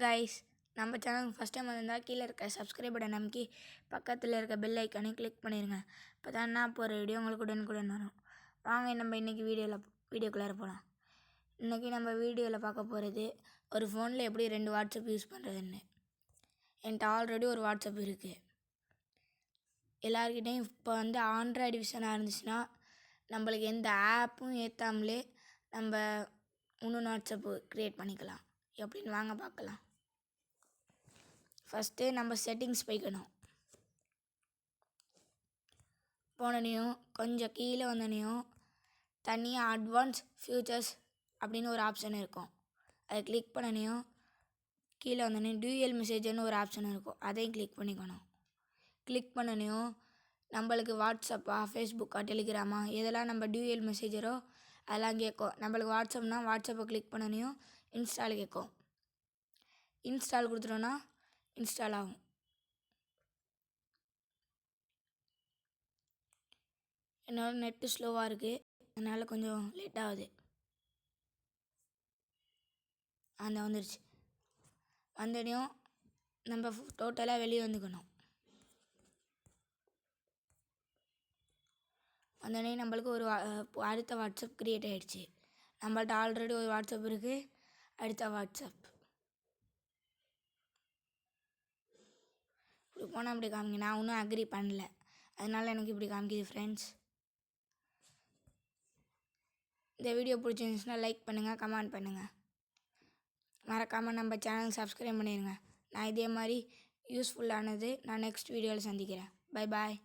Guys, நம்ம சேனலுக்கு first time வந்திருந்தால் கீழே இருக்க சப்ஸ்கிரைப் பட்டன் நமக்கு பக்கத்தில் இருக்க பெல் ஐக்கானே கிளிக் பண்ணிடுங்க. இப்போ தான் நான் போகிற வீடியோ உங்களுக்கு உடனுக்குடன் வரும். வாங்க நம்ம இன்றைக்கி வீடியோக்குள்ளார போகலாம். இன்றைக்கி நம்ம வீடியோவில் பார்க்க போகிறது ஒரு ஃபோனில் எப்படி 2 வாட்ஸ்அப் யூஸ் பண்ணுறதுன்னு. என்கிட்ட ஆல்ரெடி ஒரு வாட்ஸ்அப் இருக்குது. எல்லாருக்கிட்டையும் இப்போ ஆண்ட்ராய்டு விஷனாக இருந்துச்சுன்னா நம்மளுக்கு எந்த ஆப்பும் ஏற்றாமலே நம்ம இன்னொன்று வாட்ஸ்அப்பு க்ரியேட் பண்ணிக்கலாம். எப்படின்னு வாங்க பார்க்கலாம். ஃபஸ்ட்டு நம்ம செட்டிங்ஸ் போய்க்கணும். போனனையும் கொஞ்சம் கீழே வந்தனையும் தனியாக அட்வான்ஸ் ஃபியூச்சர்ஸ் அப்படின்னு ஒரு ஆப்ஷன் இருக்கும். அதை கிளிக் பண்ணனையும் கீழே வந்தனையும் டியூயல் மெசேஜ்னு ஒரு ஆப்ஷன் இருக்கும். அதையும் கிளிக் பண்ணிக்கணும். கிளிக் பண்ணனையும் நம்மளுக்கு வாட்ஸ்அப்பா, ஃபேஸ்புக்கா, டெலிகிராமா எதெல்லாம் நம்ம டியூயல் மெசேஜரோ அதெல்லாம் கேட்கும். நம்மளுக்கு வாட்ஸ்அப்னால் வாட்ஸ்அப்பை கிளிக் பண்ணனையும் இன்ஸ்டால் கேட்கும். இன்ஸ்டால் கொடுத்துட்டோன்னா இன்ஸ்டால் ஆகும். என்னோட நெட்டு ஸ்லோவாக இருக்குது, அதனால் கொஞ்சம் லேட் ஆகுது. வந்துருச்சு. வந்தனையும் நம்ம டோட்டலாக வெளியே வந்துக்கணும். வந்தோடனே நம்மளுக்கு ஒரு அடுத்த வாட்ஸ்அப் க்ரியேட் ஆகிடுச்சு. நம்மள்ட்ட ஆல்ரெடி ஒரு வாட்ஸ்அப் இருக்குது. அடுத்த வாட்ஸ்அப் இப்படி போனால் அப்படி காமிங்க. நான் ஒன்றும் அக்ரி பண்ணல, அதனால் எனக்கு இப்படி காமிக்குது ஃப்ரெண்ட்ஸ். இந்த வீடியோ பிடிச்சிருந்துச்சுன்னா லைக் பண்ணுங்கள், கமெண்ட் பண்ணுங்கள். மறக்காமல் நம்ம சேனல் சப்ஸ்கிரைப் பண்ணிடுங்க. நான் இதே மாதிரி யூஸ்ஃபுல்லானது நான் நெக்ஸ்ட் வீடியோவில் சந்திக்கிறேன். Bye bye.